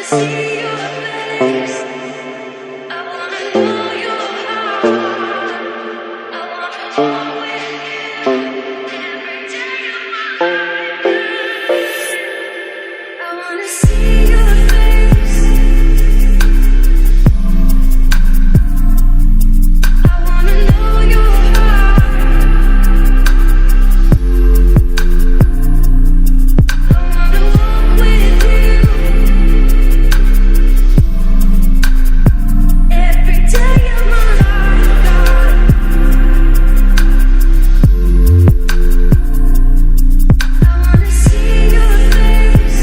see your face. I wanna know your heart. I wanna walk with you every day of my life. I wanna see your face. I wanna know your heart. I wanna walk with you every day of my life, God. I wanna see your face.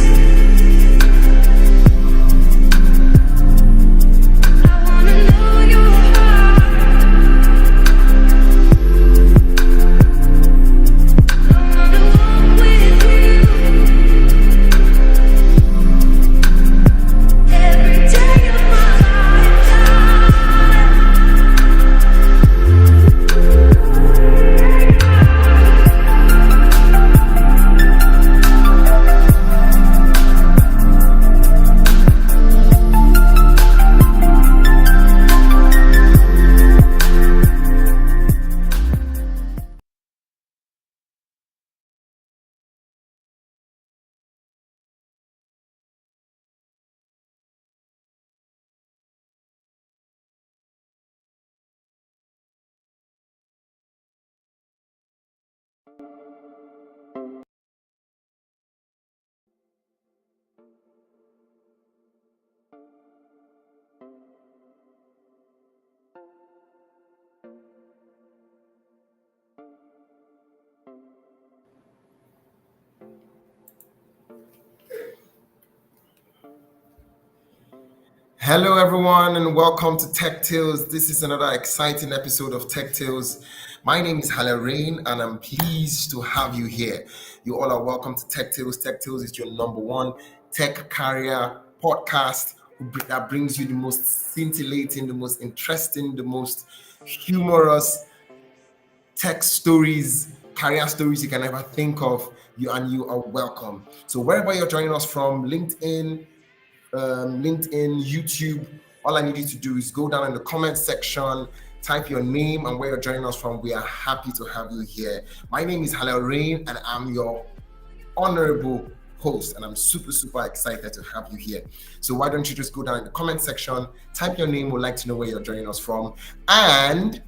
I wanna know your heart. I wanna walk with you every day of my life, Hello, everyone, and welcome to Tech Tales. This is another exciting episode of Tech Tales. My name is Hallel, and I'm pleased to have you here. You all are welcome to Tech Tales. Tech Tales is your number one tech career podcast that brings you the most scintillating, the most interesting, the most humorous tech stories, career stories you can ever think of. You are welcome. So wherever you're joining us from, LinkedIn, YouTube, all I need you to do is go down in the comment section, type your name and where you're joining us from. We are happy to have you here. My name is Hallel, and I'm your honorable host, and I'm super excited to have you here. So why don't you just go down in the comment section, type your name, we'd like to know where you're joining us from, and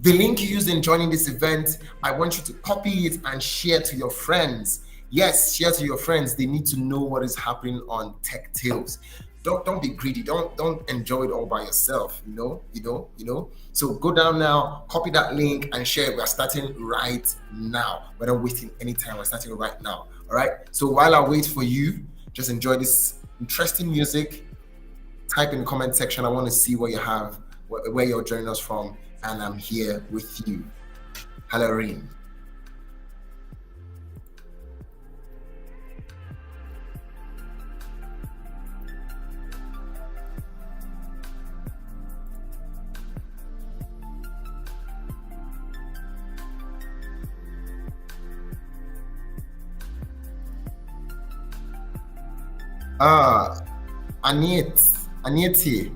the link you used in joining this event, I want you to copy it and share to your friends. Yes, share to your friends. They need to know what is happening on Tech Tales. Don't be greedy. Don't enjoy it all by yourself. You know. So go down now, copy that link and share it. We are starting right now. We're not wasting any time. We're starting right now. All right. So while I wait for you, just enjoy this interesting music. Type in the comment section. I want to see what you have, where you're joining us from, and I'm here with you. Halloween. Anieti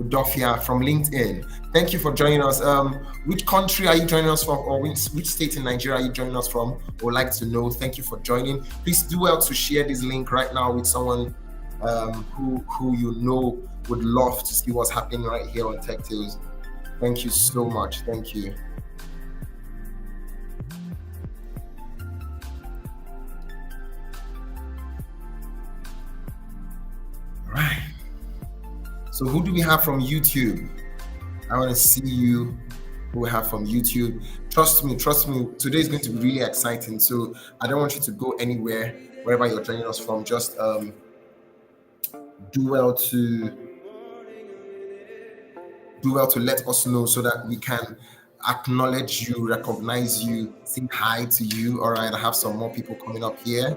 Udofia from LinkedIn. Thank you for joining us. Which country are you joining us from, or which state in Nigeria are you joining us from? Would like to know. Thank you for joining. Please do well to share this link right now with someone who you know would love to see what's happening right here on Tech Tales. Thank you so much. Thank you. Right. So who do we have from YouTube? I want to see you who we have from YouTube. Trust me, today is going to be really exciting. So I don't want you to go anywhere, wherever you're joining us from. Just do well to let us know so that we can acknowledge you, recognize you, say hi to you. All right, I have some more people coming up here.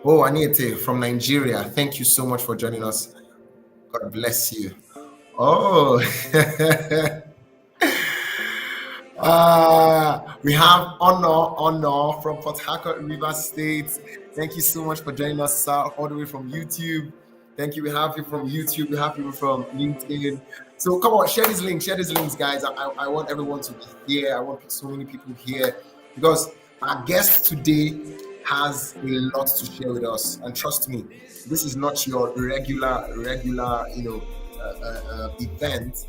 Oh, Aniete from Nigeria. Thank you so much for joining us. God bless you. Oh, We have Honor from Port Harcourt, Rivers State. Thank you so much for joining us, sir, all the way from YouTube. Thank you. We have you from YouTube. We have people from LinkedIn. So come on, share these links, guys. I want everyone to be here. I want so many people here because our guest today has a lot to share with us. And trust me, this is not your regular, event.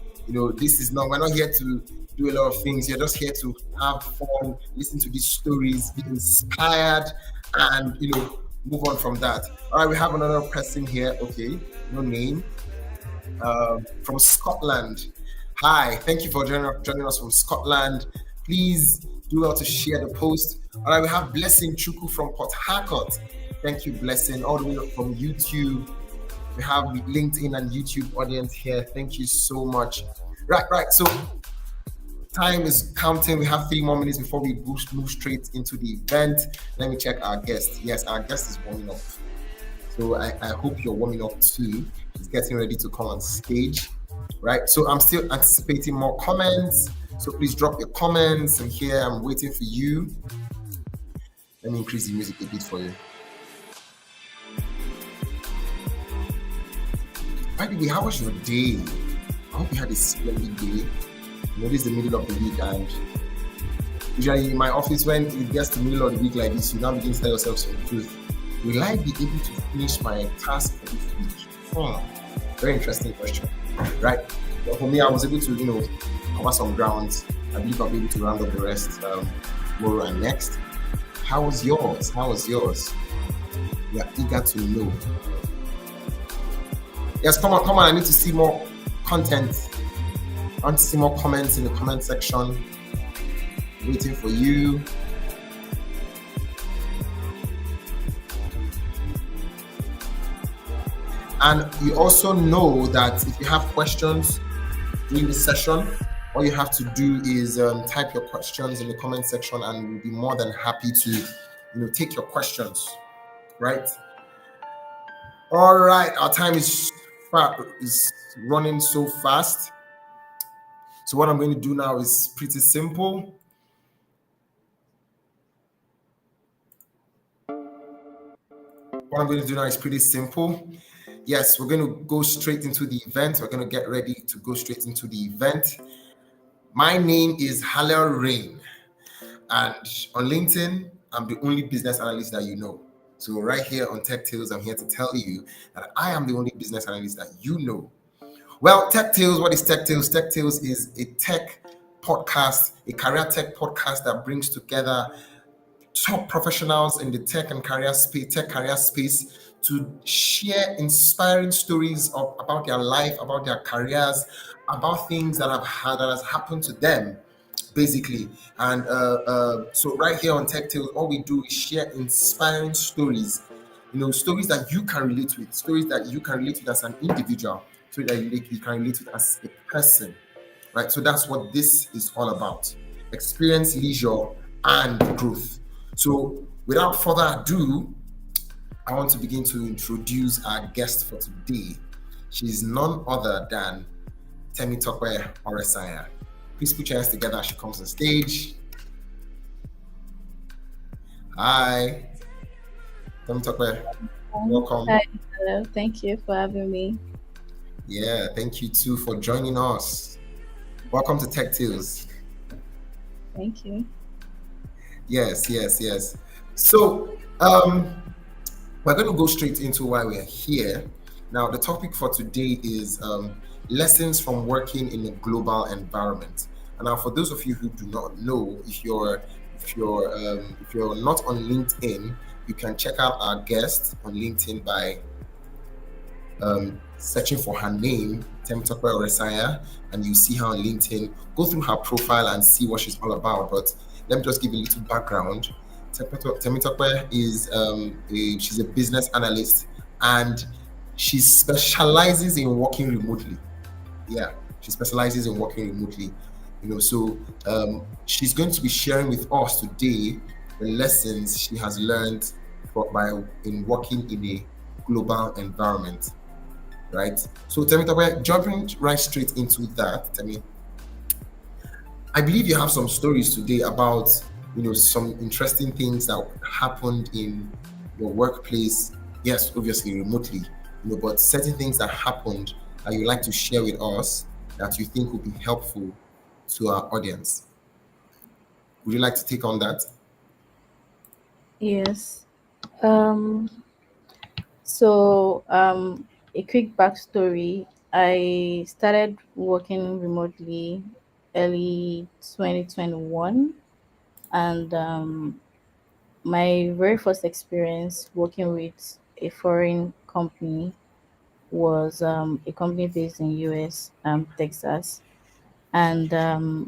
This is not. We're not here to do a lot of things. You're just here to have fun, listen to these stories, be inspired, and move on from that. All right, we have another person here. Okay, no name. From Scotland. Hi, thank you for joining us from Scotland. Please do well to share the post. All right, we have Blessing Chuku from Port Harcourt. Thank you, Blessing, all the way from YouTube. We have the LinkedIn and YouTube audience here. Thank you so much. Right. So time is counting. We have 3 more minutes before we move straight into the event. Let me check our guest. Yes, our guest is warming up. So I hope you're warming up too. He's getting ready to come on stage. Right. So I'm still anticipating more comments. So please drop your comments. And here I'm waiting for you. Let me increase the music a bit for you. By the way, how was your day? I hope you had a splendid day. This is the middle of the week, and usually in my office, when it gets to the middle of the week like this, you now begin to tell yourself some truth. Will I be able to finish my task for this week? Very interesting question, right? But for me, I was able to, cover some ground. I believe I'll be able to round up the rest tomorrow and next. How was yours? We are eager to know. Yes, come on. I need to see more content. I want to see more comments in the comment section. Waiting for you. And you also know that if you have questions during the session, all you have to do is type your questions in the comment section, and we'll be more than happy to, take your questions. Right? All right. Our time is running so fast. So what I'm going to do now is pretty simple. Yes, we're going to go straight into the event. We're going to get ready to go straight into the event. My name is Hallel Rain, and on LinkedIn, I'm the only business analyst that you know. So right here on Tech Tales, I'm here to tell you that I am the only business analyst that you know. Well, Tech Tales, what is Tech Tales? Tech Tales is a tech podcast, a career tech podcast that brings together top professionals in the tech career space to share inspiring stories about their life, about their careers, about things that has happened to them, basically. And so right here on Tech Tales, all we do is share inspiring stories, stories that you can relate with, as an individual, stories that you can relate with as a person, right? So that's what this is all about: experience, leisure, and growth. So without further ado, I want to begin to introduce our guest for today. She's none other than Temitope Oresanya. Please put your hands together as she comes on stage. Hi, Temitope. Welcome. Hi, hello. Thank you for having me. Yeah, thank you too for joining us. Welcome to Tech Tales. Thank you. Yes. So, we're going to go straight into why we're here. Now, the topic for today is lessons from working in a global environment. And now, for those of you who do not know, if you're not on LinkedIn, you can check out our guest on LinkedIn by searching for her name, Temitope Oresanya, and you see her on LinkedIn. Go through her profile and see what she's all about. But let me just give you a little background. Temitope is she's a business analyst, and she specializes in working remotely. Yeah, she specializes in working remotely. So she's going to be sharing with us today the lessons she has learned in working in a global environment. Right. So Temitope, jumping right straight into that, I believe you have some stories today about, some interesting things that happened in your workplace. Yes, obviously remotely, but certain things that happened that you like to share with us that you think would be helpful to our audience. Would you like to take on that? Yes. Um, so, a quick backstory. I started working remotely early 2021, and my very first experience working with a foreign company was a company based in US, Texas. And the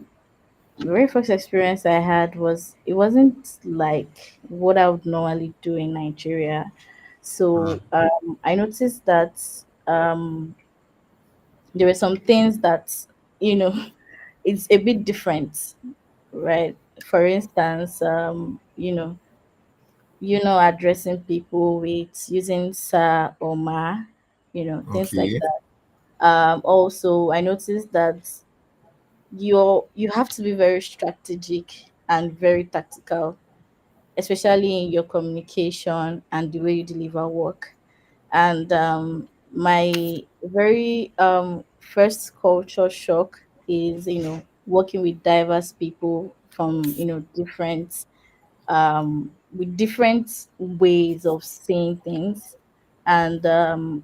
very first experience I had was it wasn't like what I would normally do in Nigeria. So I noticed that there were some things that you know it's a bit different, right? For instance, addressing people with using sir or ma, things like Okay. that. Also, I noticed that you have to be very strategic and very tactical, especially in your communication and the way you deliver work. And my very first culture shock is working with diverse people from different with different ways of saying things. And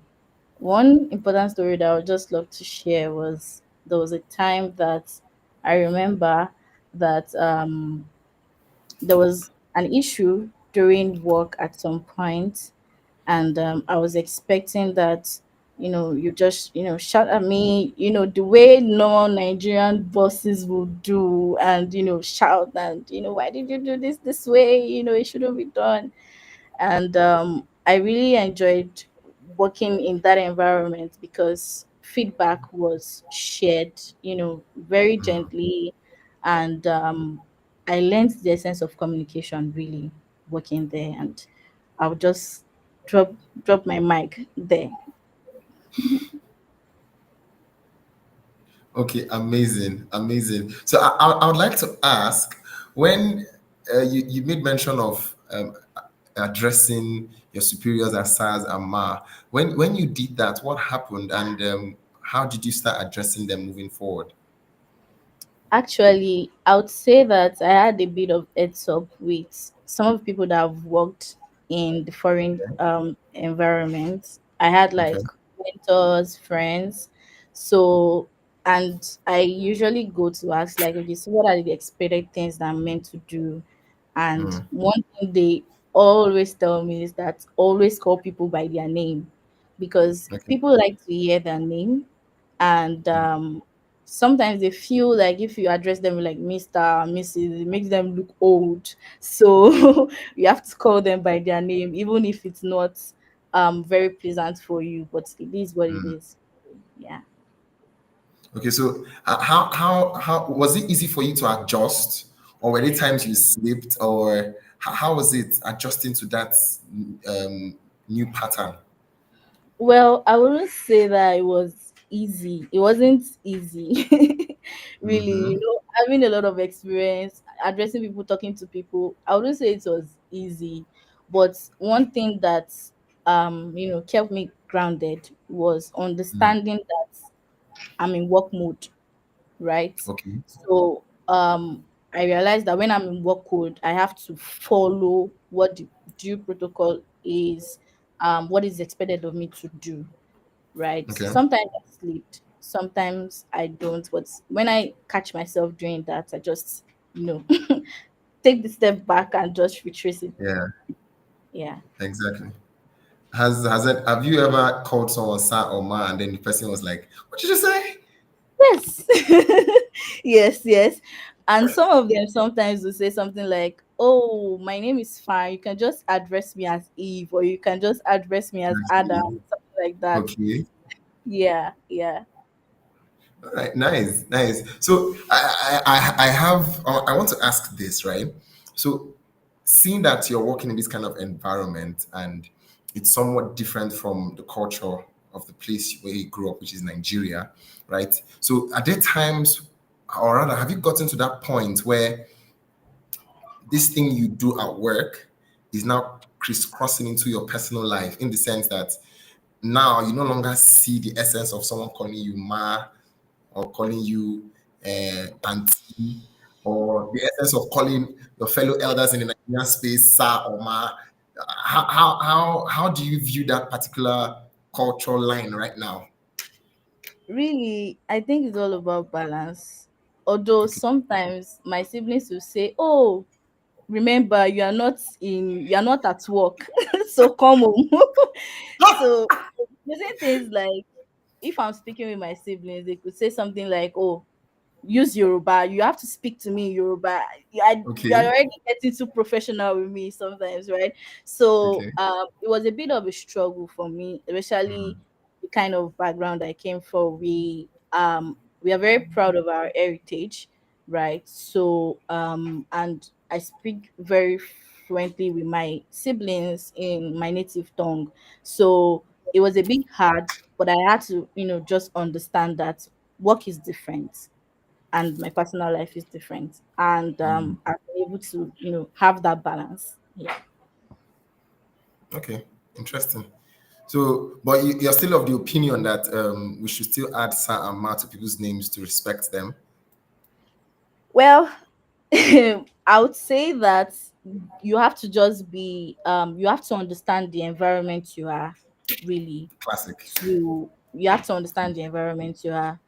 one important story that I would just love to share was there was a time that I remember that there was an issue during work at some point, and I was expecting that you just shout at me, the way normal Nigerian bosses would do, and shout, and why did you do this way, it shouldn't be done. And I really enjoyed working in that environment because feedback was shared, very gently. And I learned the essence of communication really working there. And I'll just drop drop my mic there. Okay, amazing, amazing. So I would like to ask, when you made mention of addressing your superiors as SARS and MA, when you did that, what happened, and how did you start addressing them moving forward? Actually, I would say that I had a bit of heads up with some of the people that have worked in the foreign environment. I had Okay. like mentors, friends. So, and I usually go to ask, like, okay, so what are the expected things that I'm meant to do? And Mm, one thing they always tell me is that always call people by their name, because okay. people like to hear their name. And sometimes they feel like if you address them like Mr. Mrs., it makes them look old. So you have to call them by their name, even if it's not very pleasant for you, but it is what it is. Yeah. Okay. So how was it easy for you to adjust, or were there times you slipped, or how was it adjusting to that new pattern? Well, I wouldn't say that it was easy. It wasn't easy. Really, Mm-hmm. having a lot of experience addressing people, talking to people, I wouldn't say it was easy. But one thing that kept me grounded was understanding that I'm in work mode, right? Okay. So I realized that when I'm in work mode, I have to follow what the due protocol is, what is expected of me to do, right? Okay. Sometimes I sleep, sometimes I don't. But when I catch myself doing that, I just, you know, take the step back and just retrace it. Yeah. Yeah. Exactly. Has it? Have you ever called someone sir or ma, and then the person was like, "What did you say?" Yes. Yes, yes. And some of them sometimes will say something like, "Oh, my name is fine. You can just address me as Eve, or you can just address me as Adam," Actually, something like that. okay. Yeah, yeah. All right, nice, nice. So I have I want to ask this, right? So seeing that you're working in this kind of environment and it's somewhat different from the culture of the place where you grew up, which is Nigeria, right? So at there times or rather, have you gotten to that point where this thing you do at work is now crisscrossing into your personal life in the sense that now you no longer see the essence of someone calling you ma or calling you auntie, or the essence of calling your fellow elders in the Nigerian space sir or ma. How do you view that particular cultural line right now? Really, I think it's all about balance. Although Okay. sometimes my siblings will say, "Oh, remember you are not at work, so come home." So using things like, if I'm speaking with my siblings, they could say something like, "Oh, use Yoruba. You have to speak to me in Yoruba." You're Okay. already getting too professional with me sometimes, right? So Okay. it was a bit of a struggle for me, especially the kind of background I came from. We are very proud of our heritage, right? So and I speak very fluently with my siblings in my native tongue. So it was a bit hard, but I had to, just understand that work is different and my personal life is different, and I'm able to have that balance. Yeah. Okay. Interesting. So, but you're still of the opinion that we should still add sir and ma to people's names to respect them. Well, I would say that you have to just be you have to understand the environment you are, really. Classic. You have to understand the environment you are.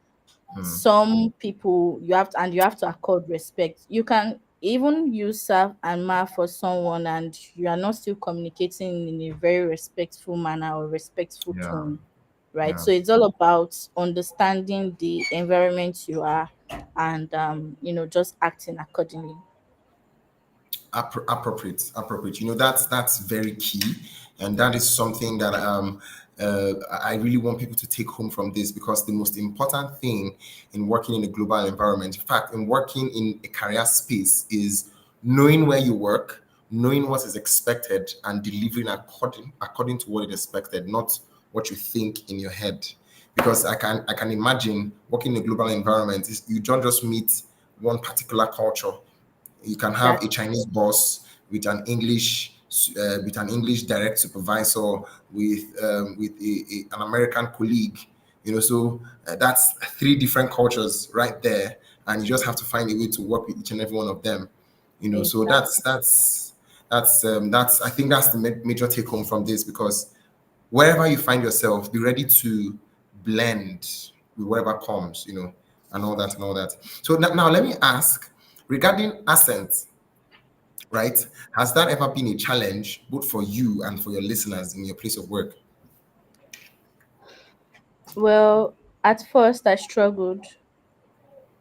Some people you have to accord respect. You can even use sir and ma for someone and you are not still communicating in a very respectful manner or respectful Yeah. tone, right? Yeah. So it's all about understanding the environment you are, and just acting accordingly. Appropriate. That's very key, and that is something that I really want people to take home from this, because the most important thing in working in a global environment, in fact in working in a career space, is knowing where you work, knowing what is expected, and delivering according to what is expected, not what you think in your head. Because I can imagine working in a global environment is you don't just meet one particular culture. You can have a That's Chinese boss with an English direct supervisor, with an American colleague. So that's three different cultures right there, and you just have to find a way to work with each and every one of them. So exactly. that's I think that's the major take home from this, because wherever you find yourself, be ready to blend with whatever comes, and all that and all that. So now let me ask regarding accent, right? Has that ever been a challenge both for you and for your listeners in your place of work? Well, at first I struggled,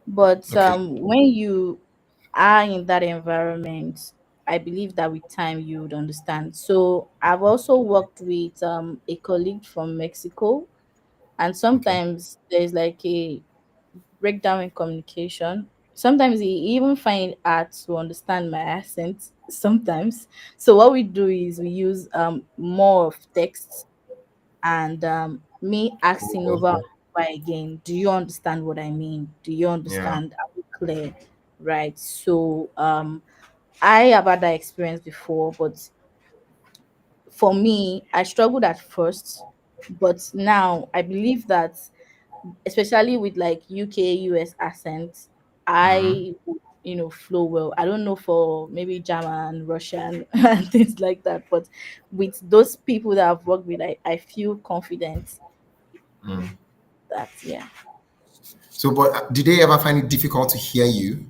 but Okay. when you are in that environment, I believe that with time you would understand. So I've also worked with a colleague from Mexico, and Okay. sometimes there's like a breakdown in communication. Sometimes he even find it hard to understand my accent sometimes. So what we do is we use more of text, and me asking over Oh, and over again, do you understand what I mean? Do you yeah. understand? Are we clear? Right. So I have had that experience before, but for me, I struggled at first, but now I believe that, especially with like UK, US accents, Mhm. I would, flow well. I don't know for maybe German, Russian, and things like that, but with those people that I've worked with, I feel confident that, yeah. So, but did they ever find it difficult to hear you?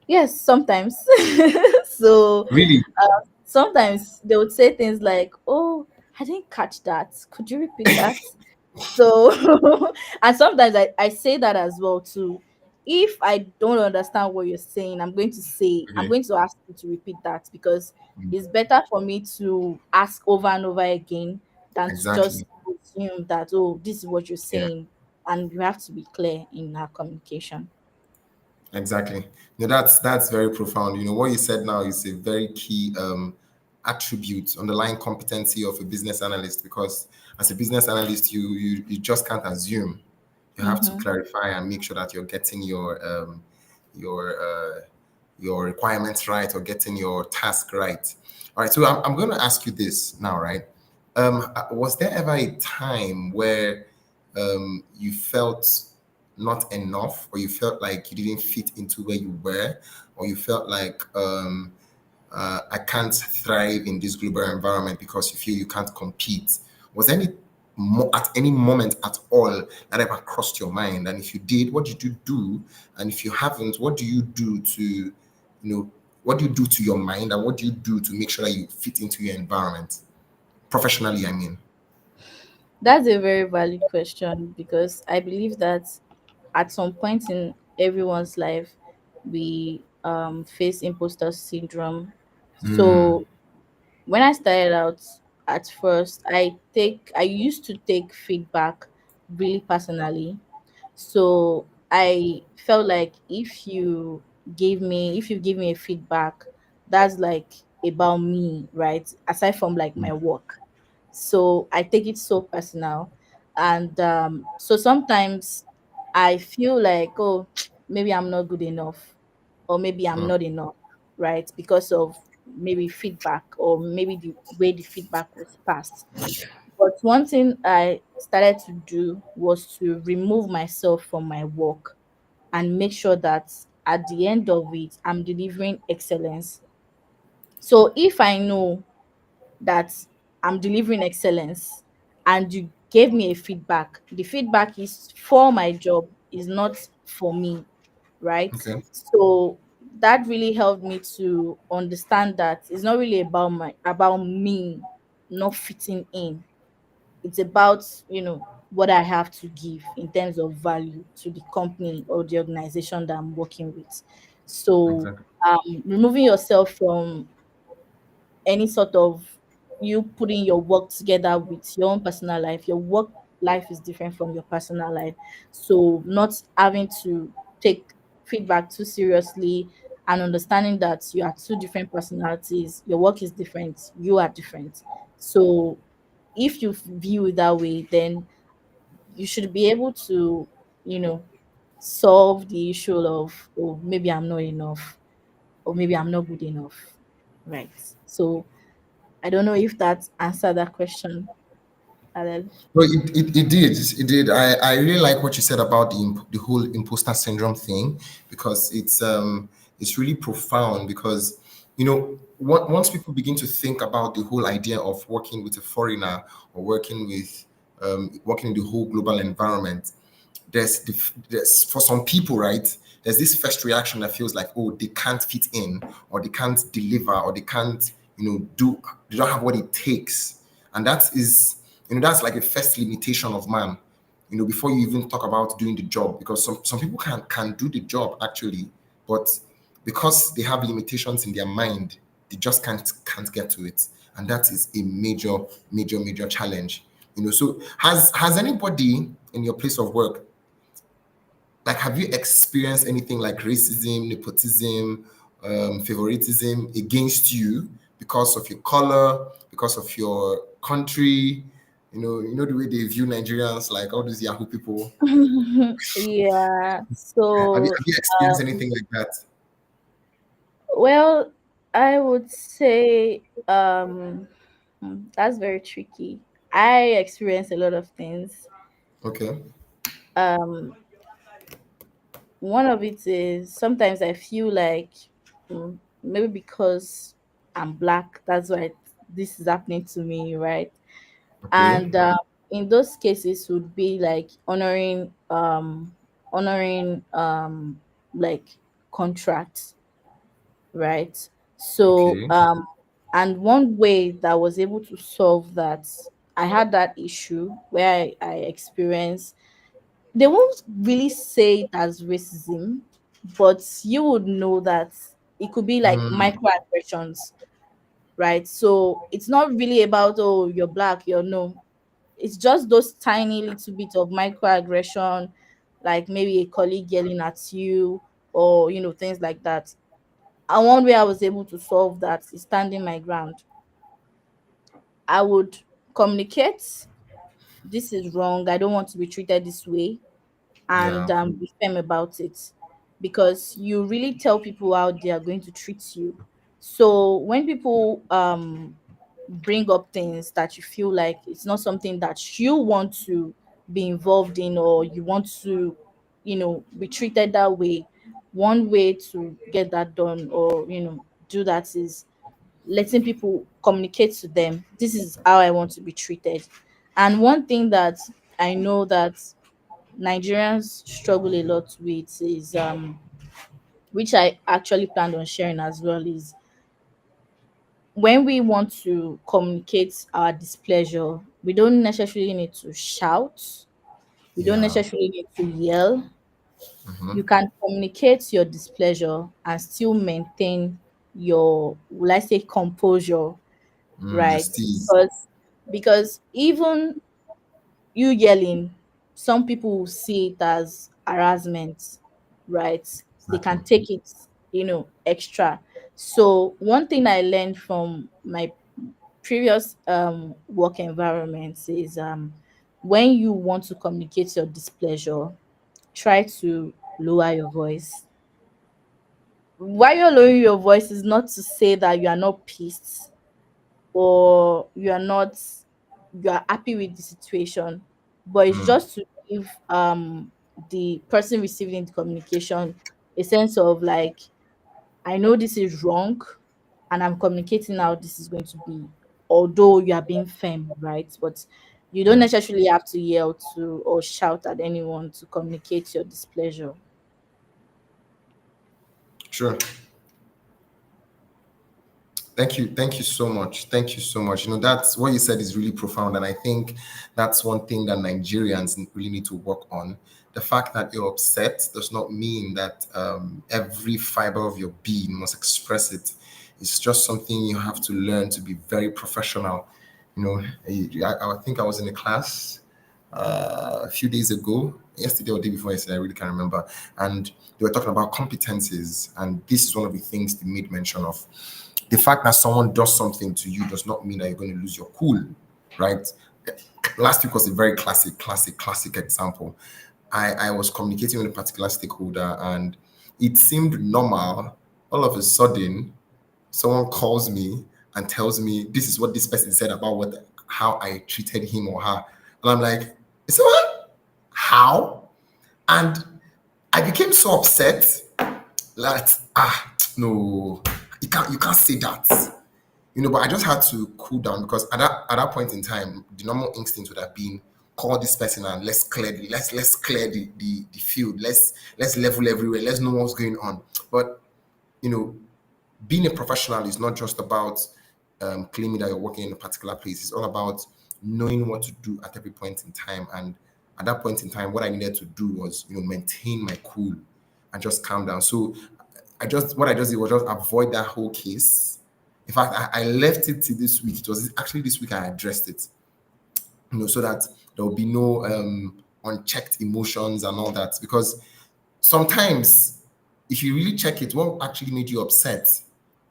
Yes, sometimes. So Really? sometimes they would say things like, "Oh, I didn't catch that. Could you repeat that?" So, and sometimes I say that as well too. If I don't understand what you're saying, I'm Okay. going to ask you to repeat that, because it's better for me to ask over and over again than to just Exactly. assume that, oh, this is what you're Yeah. saying, and you have to be clear in our communication. Exactly. No, that's very profound. What you said now is a very key attribute, underlying competency of a business analyst, because as a business analyst, you just can't assume. You have to Mm-hmm. clarify and make sure that you're getting your your requirements right or getting your task right. All right, so I'm going to ask you this now, right? Was there ever a time where you felt not enough, or you felt like you didn't fit into where you were, or you felt like I can't thrive in this global environment because you feel you can't compete? Was there any at any moment at all that ever crossed your mind? And if you did, what did you do? And if you haven't, what do you do to, what do you do to your mind, and what do you do to make sure that you fit into your environment professionally? I mean, That's a very valid question because I believe that at some point in everyone's life, we face imposter syndrome. mm, So when I started out, at first, I used to take feedback really personally. So I felt like if you give me a feedback, that's like about me, right? Aside from like my work. So I take it so personal. And so sometimes I feel like, oh, maybe I'm not good enough, or maybe I'm mm, not enough, right? Because of maybe feedback, or maybe the way the feedback was passed. But one thing I started to do was to remove myself from my work and make sure that at the end of it, I'm delivering excellence. So if I know that I'm delivering excellence and you gave me a feedback, the feedback is for my job, is not for me, right? okay, So that really helped me to understand that it's not really about me not fitting in. It's about, what I have to give in terms of value to the company or the organization that I'm working with. So exactly, removing yourself from any sort of you putting your work together with your own personal life. Your work life is different from your personal life. So not having to take feedback too seriously, and understanding that you are two different personalities. Your work is different, you are different. So if you view it that way, then you should be able to, you know, solve the issue of, oh, maybe I'm not enough, or maybe I'm not good enough. Right. So I don't know if that answered that question, Hallel. well, it did. It did. I really like what you said about the whole imposter syndrome thing, because it's really profound. Because once people begin to think about the whole idea of working with a foreigner, or working in the whole global environment, there's for some people, right, there's this first reaction that feels like, oh, they can't fit in, or they can't deliver, or they can't, they don't have what it takes. And that's like a first limitation of man, before you even talk about doing the job. Because some people can do the job actually, but because they have limitations in their mind, they just can't get to it. And that is a major, major, major challenge. So has anybody in your place of work, like, have you experienced anything like racism, nepotism, favoritism against you because of your color, because of your country? The way they view Nigerians, like all these Yahoo people. Yeah. Have you So, have you experienced anything like that? well, I would say that's very tricky. I experience a lot of things. Okay. Um, One of it is sometimes I feel like maybe because I'm black, that's why this is happening to me, right? Okay. And in those cases would be like honoring like contracts, right? So Okay. and one way that I was able to solve that, I had that issue where I experienced, they won't really say it as racism, but you would know that it could be like Mm, microaggressions, right? So it's not really about, oh, you're black, you're no. It's just those tiny little bit of microaggression, like maybe a colleague yelling at you, or things like that. And one way I was able to solve that is standing my ground. I would communicate, this is wrong, I don't want to be treated this way. and Yeah. be firm about it, because you really tell people how they are going to treat you. So when people bring up things that you feel like it's not something that you want to be involved in, or you want to, be treated that way, one way to get that done, or do that, is letting people communicate to them, this is how I want to be treated. And one thing that I know that Nigerians struggle a lot with is, which I actually planned on sharing as well, is when we want to communicate our displeasure, we don't necessarily need to shout, we don't Yeah. necessarily need to yell. Mm-hmm. You can communicate your displeasure and still maintain your, will I say, composure, Your right? steez. Because even you yelling, some people will see it as harassment, right? They Exactly. can take it, extra. So one thing I learned from my previous work environments is, when you want to communicate your displeasure, try to lower your voice. Why you're lowering your voice is not to say that you are not pissed, or you are happy with the situation, but it's Mm. just to give the person receiving the communication a sense of like, I know this is wrong, and I'm communicating how this is going to be, although you are being firm, right? But you don't Yeah. necessarily have to yell to or shout at anyone to communicate your displeasure. Sure. Thank you. Thank you so much. Thank you so much. That's what you said is really profound. And I think that's one thing that Nigerians really need to work on. The fact that you're upset does not mean that every fiber of your being must express it. It's just something you have to learn to be very professional. I think I was in a class a few days ago, yesterday or day before yesterday, I really can't remember. And they were talking about competencies. And this is one of the things they made mention of. The fact that someone does something to you does not mean that you're going to lose your cool, right? Last week was a very classic example. I was communicating with a particular stakeholder, and it seemed normal. All of a sudden, someone calls me and tells me this is what this person said about how I treated him or her. And I'm like, is what? How? And I became so upset that no, you can't say that. But I just had to cool down, because at that point in time, the normal instinct would have been call this person and let's clear the field. Let's level everywhere. Let's know what's going on. But you know, being a professional is not just about claiming that you're working in a particular place. It's all about knowing what to do at every point in time. And at that point in time, what I needed to do was, maintain my cool and just calm down. So what I just did was just avoid that whole case. In fact, I left it to this week. It was actually this week I addressed it, so that there will be no unchecked emotions and all that. Because sometimes, if you really check it, what actually made you upset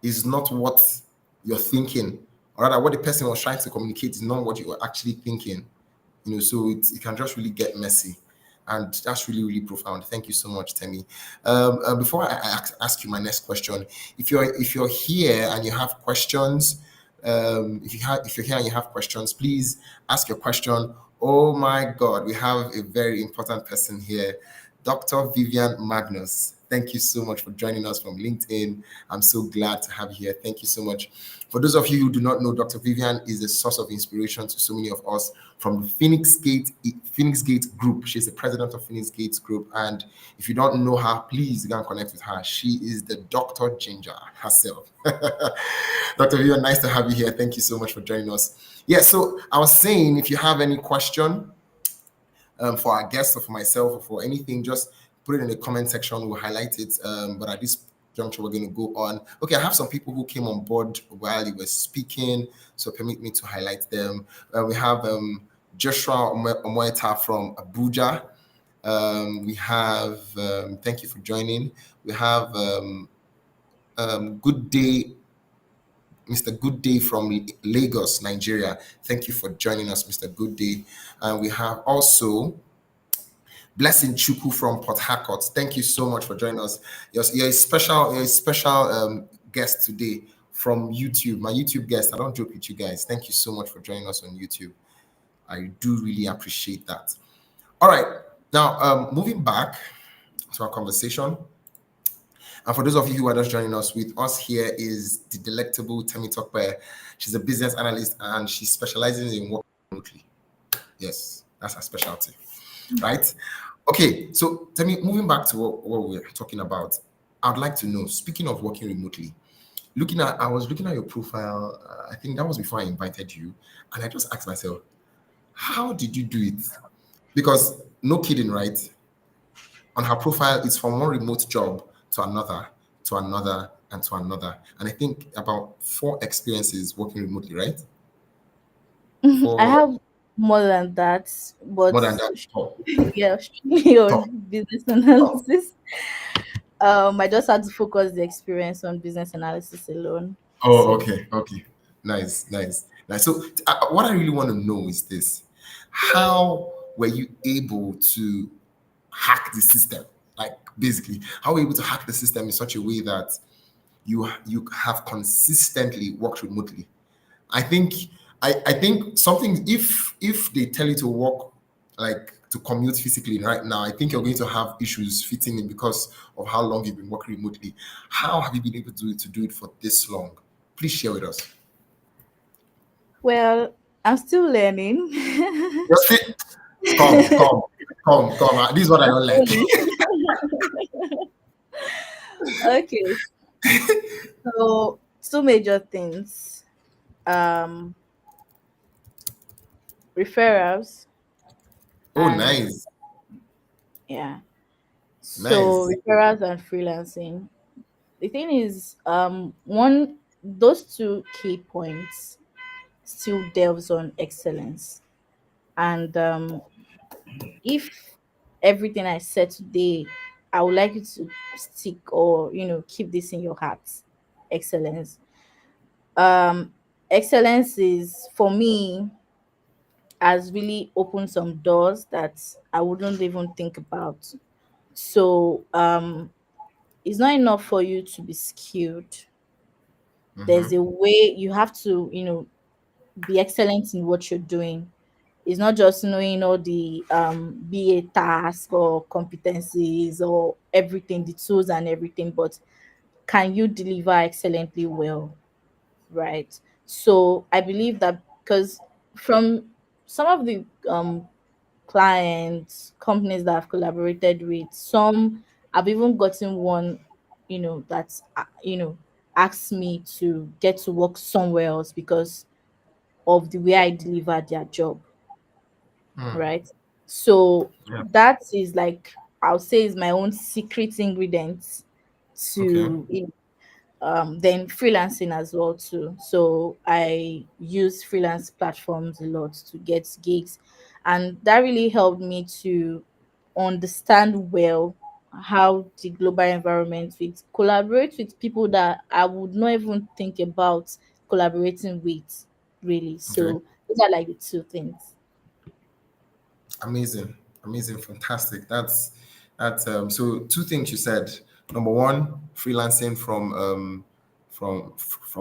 is not what you're thinking, or rather, what the person was trying to communicate is not what you were actually thinking. So it can just really get messy, and that's really really profound. Thank you so much, Temi. Before I ask you my next question, if you're here and you have questions, if you're here and you have questions, please ask your question. Oh my God, we have a very important person here, Dr. Vivian Magnus. Thank you so much for joining us from LinkedIn. I'm so glad to have you here. Thank you so much. For those of you who do not know, Dr. Vivian is a source of inspiration to so many of us from the Phoenix Gate Group. She's the president of Phoenix Gate Group. And if you don't know her, please go and connect with her. She is the Dr. Ginger herself. Dr. Vivian, nice to have you here. Thank you so much for joining us. Yeah, so I was saying, if you have any question for our guests or for myself or for anything, just put it in the comment section. We'll highlight it. But at this juncture, we're going to go on. Okay, I have some people who came on board while you were speaking, so permit me to highlight them. We have Joshua Omoeta from Abuja. We have, thank you for joining. We have Good Day, Mr. Good Day from Lagos, Nigeria. Thank you for joining us, Mr. Good Day. We have also Blessing Chuku from Port Harcourt. Thank you so much for joining us. You're a special guest today from YouTube. My YouTube guest. I don't joke with you guys. Thank you so much for joining us on YouTube. I do really appreciate that. All right. Now, moving back to our conversation. And for those of you who are just joining us, with us here is the delectable Temitope. She's a business analyst and she specializes in working remotely. Yes, that's her specialty, right? Okay, so tell me, moving back to what we're talking about, I'd like to know, speaking of working remotely, I was looking at your profile, I think that was before I invited you, and I just asked myself, how did you do it? Because no kidding, right? On her profile, it's from one remote job to another, to another, and to another. And I think about 4 experiences working remotely, right? I For have more than that, but more than that. Top, yeah, strictly top, on business top. analysis. I just had to focus the experience on business analysis alone. Oh, So, okay, okay. Nice, nice, nice. So, what I really want to know is this: how were you able to hack the system? Like, basically, how were you able to hack the system in such a way that you have consistently worked remotely? I think I think something, if they tell you to work, like to commute physically right now, I think you're going to have issues fitting in because of how long you've been working remotely. How have you been able to do it for this long? Please share with us. well, I'm still learning. You're still, come, come, come, come. This is what I I'm don't still like. learning. Okay, so two major things. Um, Referrals Oh, and nice, yeah. So nice. referrals and freelancing. The thing is, one those two key points still delves on excellence. And if everything I said today, I would like you to stick or keep this in your heart. Excellence. Um, Excellence is for me has really opened some doors that I wouldn't even think about. So it's not enough for you to be skilled. There's Mm-hmm. a way you have to, be excellent in what you're doing. It's not just knowing all the BA task or competencies or everything, the tools and everything, but can you deliver excellently well, right? So I believe that because from some of the clients, companies that I've collaborated with, some I've even gotten one, that asked me to get to work somewhere else because of the way I deliver their job, Hmm. right? So Yeah. that is like I'll say is my own secret ingredient Okay. to then freelancing as well too. So I use freelance platforms a lot to get gigs, and that really helped me to understand well how the global environment with collaborate with people that I would not even think about collaborating with, really. Okay. So those are like the two things. Amazing, amazing, fantastic. That's so two things you said. Number one, freelancing from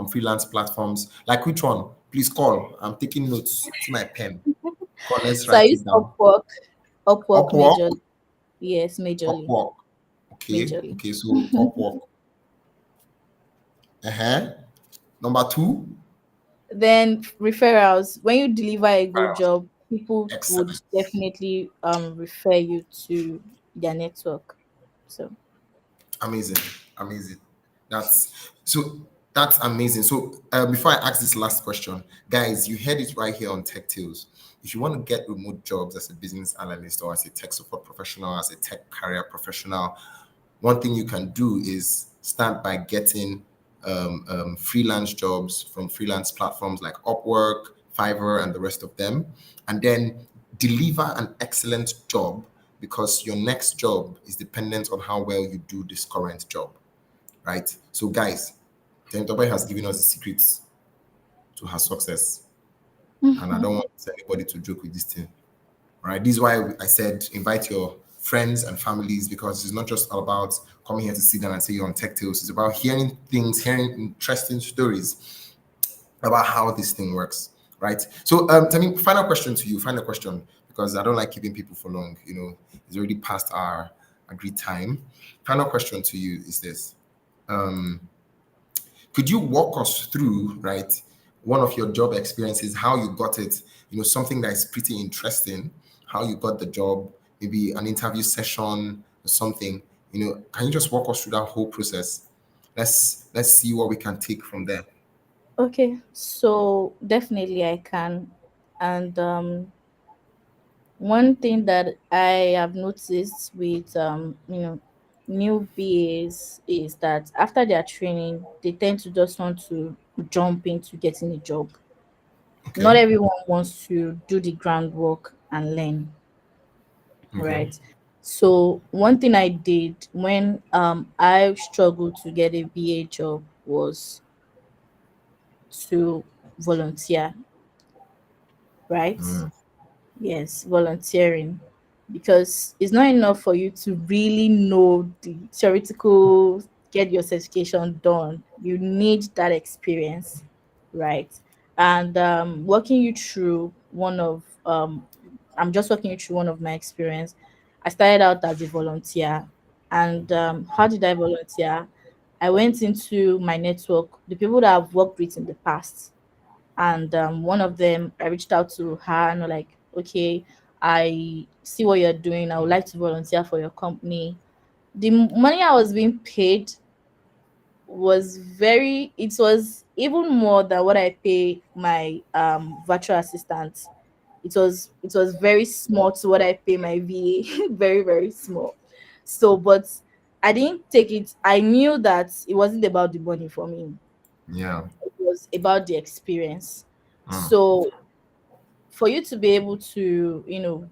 freelance platforms. Like which one? Please call. I'm taking notes. See my pen. Call, let's So I write use it down. Upwork Upwork, majorly. Yes, majorly. Upwork. Okay, Majorly. okay, so Upwork. Uh-huh. Number two, Then referrals. When you deliver a good job, people would excellent. definitely refer you to their network. So Amazing, amazing. That's so that's amazing. So before I ask this last question, guys, you heard it right here on Tech Tales. If you want to get remote jobs as a business analyst or as a tech support professional, as a tech career professional, one thing you can do is start by getting freelance jobs from freelance platforms like Upwork, Fiverr, and the rest of them, and then deliver an excellent job because your next job is dependent on how well you do this current job, right? So, guys, Temitope has given us the secrets to her success, and I don't want anybody to joke with this thing. All right, this is why I said invite your friends and families, because it's not just about coming here to sit down and say you're on Tech Tales. It's about hearing things, hearing interesting stories about how this thing works, right? So, tell me, final question to you, final question, because I don't like keeping people for long. It's already past our agreed time. Final question to you is this: um, Could you walk us through, right, one of your job experiences, how you got it, something that is pretty interesting, how you got the job, maybe an interview session or something, can you just walk us through that whole process? Let's see what we can take from there. Okay, so definitely I can. And one thing that I have noticed with new BAs is that after their training, they tend to just want to jump into getting a job. Not Okay. everyone wants to do the groundwork and learn, Okay. right? So one thing I did when I struggled to get a BA job was to volunteer, right? Yes, volunteering. Because it's not enough for you to really know the theoretical, get your certification done. You need that experience, right? And walking you through I'm just walking you through one of my experience. I started out as a volunteer, and how did I volunteer? I went into my network, the people that I've worked with in the past, and one of them, I reached out to her and like, okay, I see what you're doing, I would like to volunteer for your company. The money I was being paid it was even more than what I pay my virtual assistant. It was very small to what I pay my VA. Very, very small. So but I didn't take it. I knew that it wasn't about the money for me, Yeah. it was about the experience. Mm. So for you to be able to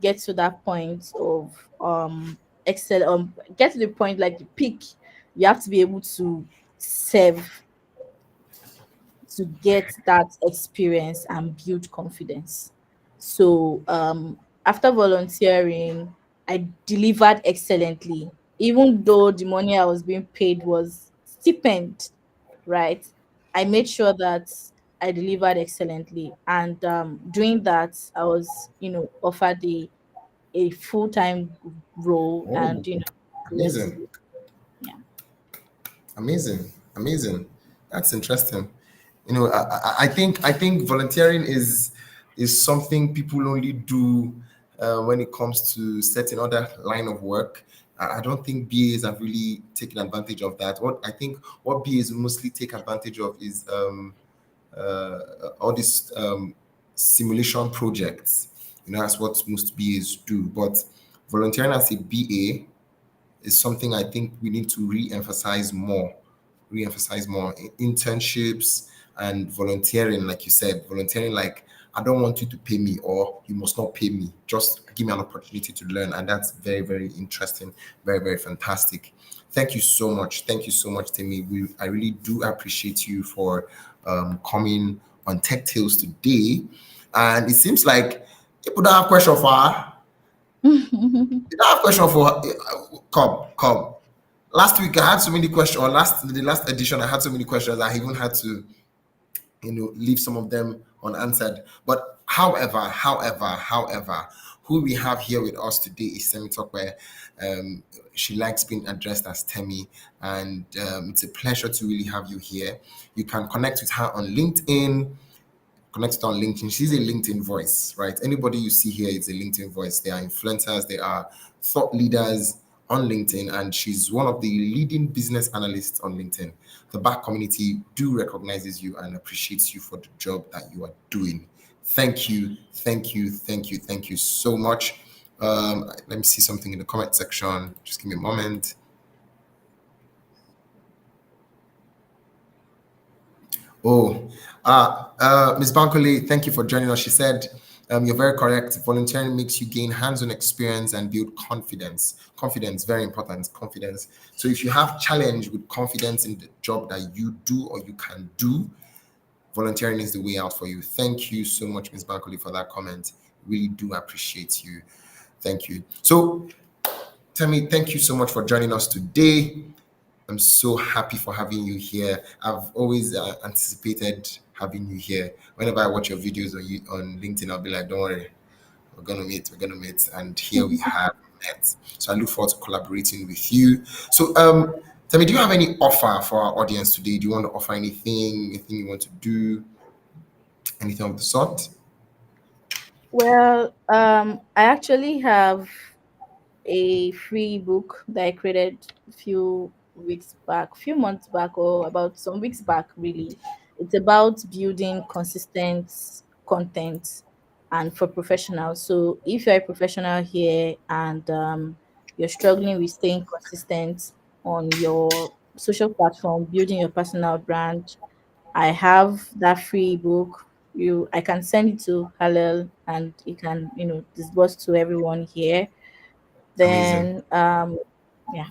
get to that point of excel get to the point like the peak, you have to be able to serve, to get that experience and build confidence. So after volunteering, I delivered excellently, even though the money I was being paid was stipend, right? I made sure that I delivered excellently, and doing that, I was offered a full-time role, Oh, and the rest is amazing. it. Yeah. Amazing, amazing. That's interesting. I think volunteering is something people only do when it comes to certain other line of work. I don't think BAs have really taken advantage of that. What BAs mostly take advantage of is all these simulation projects. That's what most BAs do. But volunteering as a BA is something I think we need to re-emphasize more. Re-emphasize more internships and volunteering, like you said, volunteering. Like, I don't want you to pay me, or you must not pay me. Just give me an opportunity to learn, and that's very, very interesting, very, very fantastic. Thank you so much. Thank you so much, Timmy. I really do appreciate you for coming on Tech Tales today. And it seems like people don't have question for her. You don't have question for her. Come, come. Last week I had so many questions, or the last edition I had so many questions I even had to leave some of them unanswered. But however, who we have here with us today is Temitope. She likes being addressed as Temi, and it's a pleasure to really have you here. You can connect with her on LinkedIn. Connected on LinkedIn. She's a LinkedIn voice, right? Anybody you see here is a LinkedIn voice. They are influencers, they are thought leaders on LinkedIn, and she's one of the leading business analysts on LinkedIn. The back community do recognizes you and appreciates you for the job that you are doing. Thank you, thank you, thank you, thank you so much. Let me see something in the comment section. Just give me a moment. Oh, Ms. Bankole, thank you for joining us. She said, you're very correct. Volunteering makes you gain hands-on experience and build confidence. Confidence, very important, confidence. So if you have challenge with confidence in the job that you do or you can do, volunteering is the way out for you. Thank you so much, Ms. Bankole, for that comment. Really do appreciate you. Thank you. So Temi, thank you so much for joining us today. I'm so happy for having you here. I've always anticipated having you here. Whenever I watch your videos on LinkedIn, I'll be like, don't worry, we're gonna meet, and here we have met. So I look forward to collaborating with you. So, tell me, do you have any offer for our audience today? Do you want to offer anything you want to do, anything of the sort? Well, I actually have a free book that I created a few months back, or about some weeks back, really. It's about building consistent content and for professionals. So if you're a professional here and you're struggling with staying consistent on your social platform, building your personal brand, I have that free book. I can send it to Hallel and you can, disburse to everyone here. Amazing. Then yeah.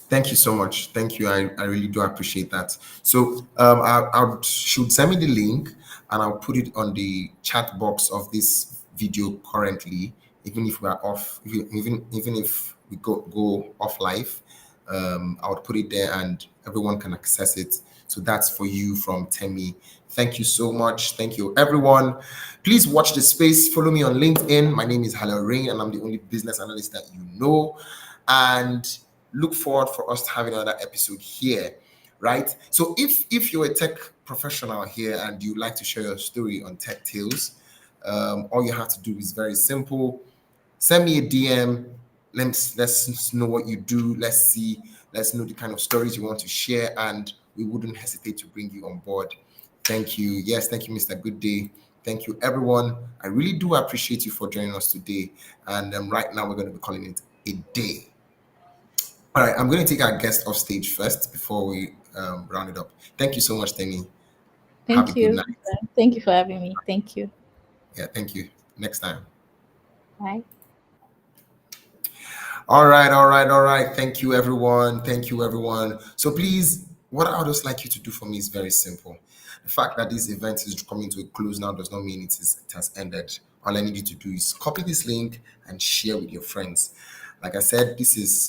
Thank you so much. Thank you. I really do appreciate that. So I should send me the link and I'll put it on the chat box of this video currently. Even if we are off, even if we go off live, I would put it there and everyone can access it. So that's for you from Temi. Thank you so much. Thank you, everyone. Please watch the space. Follow me on LinkedIn. My name is Hallel Rain, and I'm the only business analyst that you know. And look forward for us to having another episode here, right? So if you're a tech professional here and you like to share your story on Tech Tales, all you have to do is very simple. Send me a DM. Let's know what you do. Let's know the kind of stories you want to share, and we wouldn't hesitate to bring you on board. Thank you. Yes, thank you, Mr. Good Day. Thank you, everyone. I really do appreciate you for joining us today. And right now, we're going to be calling it a day. All right, I'm going to take our guest off stage first before we round it up. Thank you so much, Temi. Have a Thank good you. night. Thank you for having me. Thank you. Yeah, thank you. Next time. Bye. All right, all right, all right. Thank you, everyone. Thank you, everyone. So please, what I would just like you to do for me is very simple. The fact that this event is coming to a close now does not mean it has ended. All I need you to do is copy this link and share with your friends. Like I said,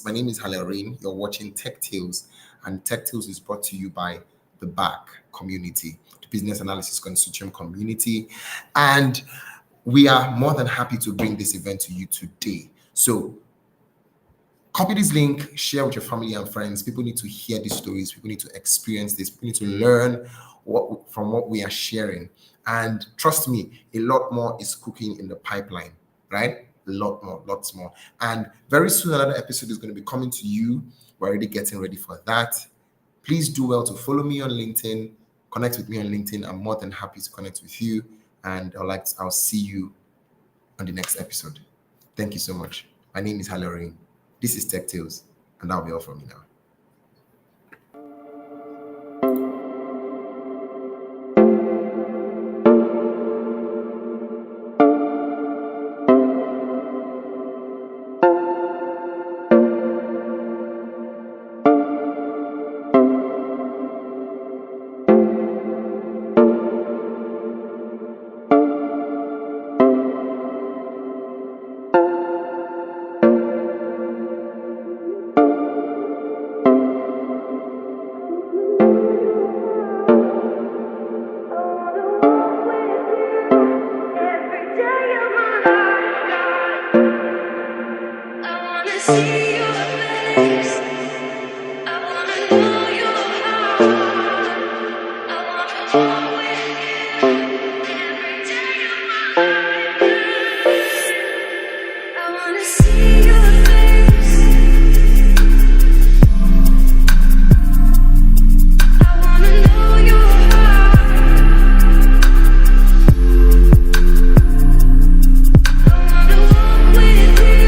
my name is Hallel Rain. You're watching Tech Tales, and Tech Tales is brought to you by the BAC community, the Business Analysis Consortium community. And we are more than happy to bring this event to you today. So copy this link, share with your family and friends. People need to hear these stories. People need to experience this. People need to learn from what we are sharing. And trust me, a lot more is cooking in the pipeline, right? A lot more, lots more. And very soon, another episode is going to be coming to you. We're already getting ready for that. Please do well to follow me on LinkedIn, connect with me on LinkedIn. I'm more than happy to connect with you. And I'll see you on the next episode. Thank you so much. My name is Hallel. This is Tech Tales, and that'll be all from me now. See your face. I wanna know your heart. I wanna walk with you every day of my life. I wanna see your face. I wanna know your heart. I wanna walk with you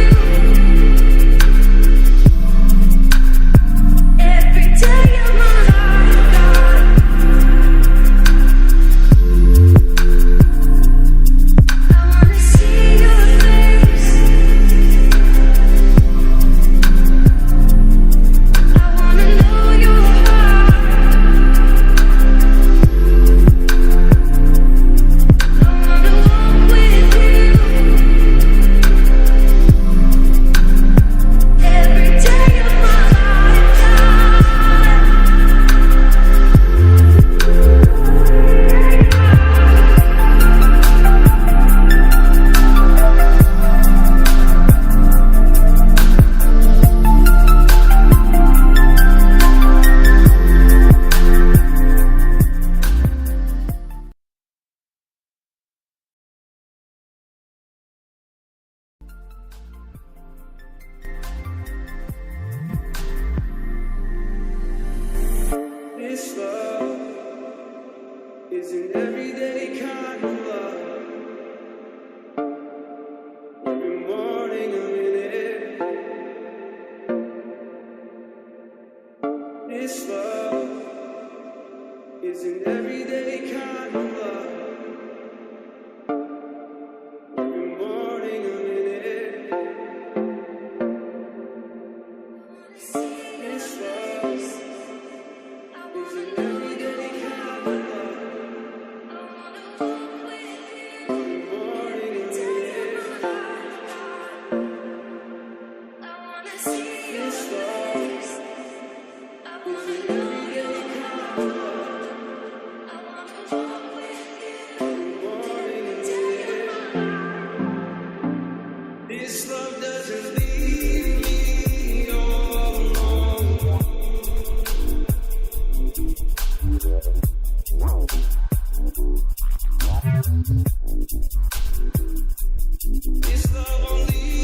every day of my life, God. is an everyday kind of love. Every morning I'm in it. This love is an everyday kind of love. Every morning I'm in it. This love is an everyday kind of love. Every morning I'm in it. This love is an everyday kind of love. Every morning I'm in it. This love doesn't leave me all alone. This love won't leave